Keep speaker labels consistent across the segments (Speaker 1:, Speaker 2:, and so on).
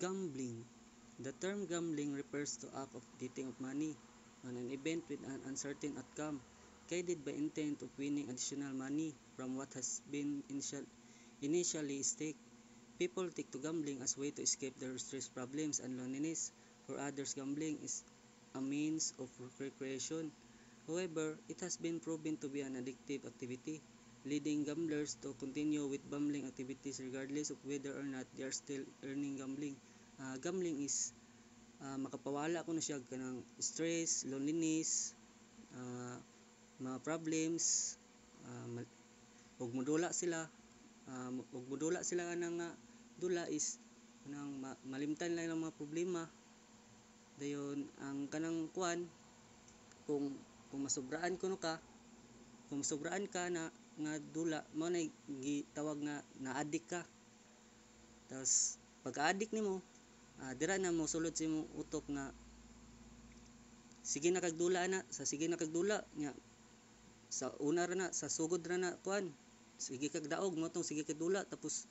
Speaker 1: Gambling. The term gambling refers to act of betting of money on an event with an uncertain outcome, guided by intent of winning additional money from what has been initially staked. People take to gambling as a way to escape their stress, problems, and loneliness. For others, gambling is a means of recreation. However, it has been proven to be an addictive activity, leading gamblers to continue with gambling activities regardless of whether or not they are still earning gambling. Gambling is makapawala ko na siya kanang stress, loneliness, mga problems, ug modula sila, kanang dula is kanang malimtan lang ang mga problema. Dayon ang kanang kuan kung masobraan kung masobraan ka na nga dula mo na gitawag nga na-addict ka. Tapos pagka-addict nimo, dira na mo sulod sa imong utok nga sige na kagdula nya sa una ra na sa sugod ra na kuan sige kag daog mo tong sige kag dula. Tapos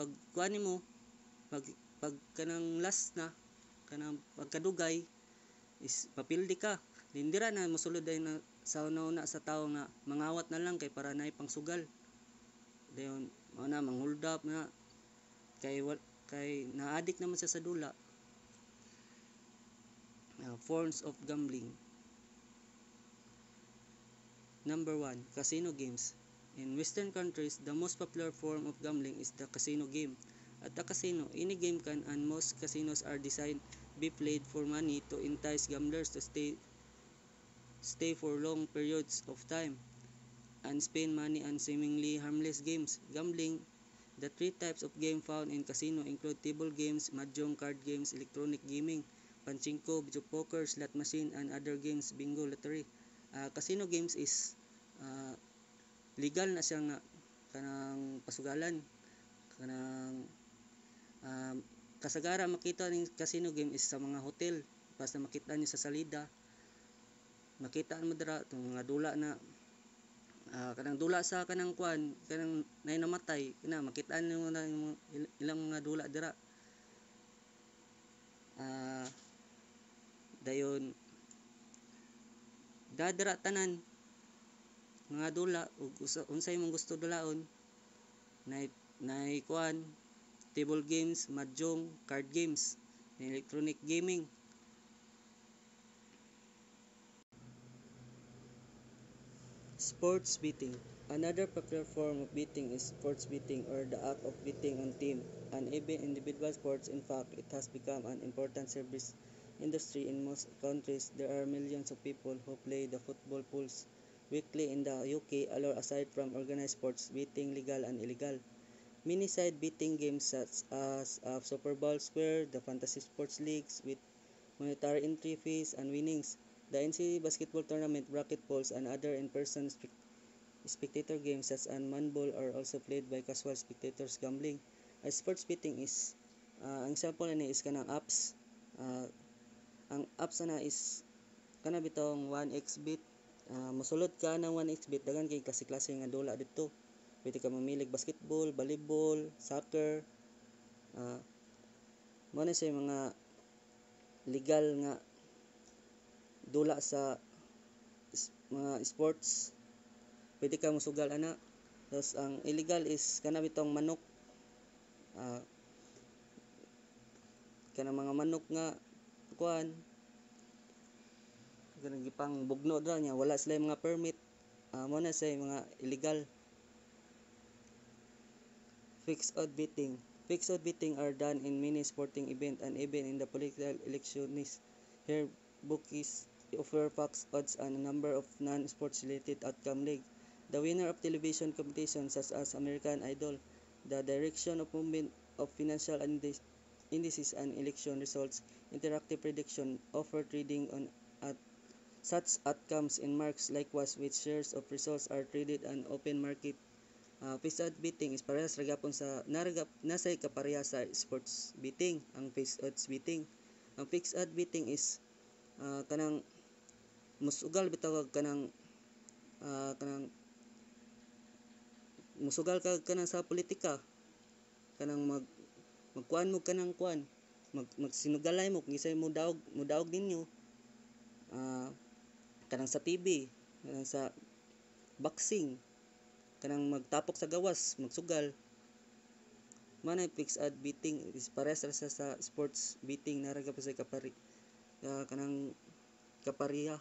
Speaker 1: pag kuan nimo pag kanang last na kanang pagkadugay is papildi ka, dindira na mosulod ay na sa una sa tao nga mangawat na lang kay para naay pangsugal. Dayon mao na manghold up na kay na-addict naman siya sa dula. Forms of gambling. Number 1, casino games. In Western countries, the most popular form of gambling is the casino game. At the casino, any game can, and most casinos are designed be played for money to entice gamblers to stay for long periods of time and spend money on seemingly harmless games. Gambling. The three types of game found in casino include table games, mahjong, card games, electronic gaming, pachinko, video poker, slot machine, and other games, bingo, lottery. Casino games is legal na siya nga kanang pasugalan, kanang kasagara makita ning casino game is sa mga hotel. Basta makita niyo sa salida, makita mo dira itong mga dula na kanang dula sa kanang kuan kanang nay namatay kana makita niyo na ilang mga dula dira. Dayon dadira tanan mga dula ug unsay mong gusto dulaon, nay kuan table games, mahjong, card games, electronic gaming. Sports betting. Another popular form of betting is sports betting, or the act of betting on team and even individual sports. In fact, it has become an important service industry in most countries. There are millions of people who play the football pools weekly in the UK. Aside from organized sports betting, legal and illegal, many side betting games such as Super Bowl Square, the fantasy sports leagues with monetary entry fees and winnings, the NCAA basketball tournament, bracket pools, and other in-person spectator games such as manball are also played by casual spectators. Gambling. Sports betting is ang example na is kanang apps. Ang apps na is kana bitong 1xBet. Mosulod ka ng 1xBet, dagan kay klase nga dula dito. Pwede ka mamilig basketball, volleyball, soccer. Mo na sa mga legal nga dula sa mga sports. Pwede ka mosugal ana. Tapos ang illegal is kana bitong manok. Kana mga manok nga kuan kanang gipang bugno dra nya wala sila mga permit. Mo na sa mga illegal. Fixed odd betting. Fixed odd betting are done in many sporting events and even in the political elections. Here, bookies offer fixed odds on a number of non-sports related outcome league. The winner of television competitions such as American Idol, the direction of movement of financial indices and election results, interactive prediction, offer trading on at such outcomes in marks. Likewise, with shares of results are traded on open market. Fixed odd betting is parehas ra gyapon sa nasay kaparehas sa sports betting ang fixed odds betting. Ang fixed odd betting is kanang musugal bitaw kanang musugal ka kanang sa politika kanang magkuan mo kanang kuan magsinugalay mo kung isay mudaog ninyo, kanang sa TV, kanang sa boxing, kanang magtapok sa gawas, magsugal, manay fixed ad betting is pares sa sports betting, naraga pa sa kanang kapariha.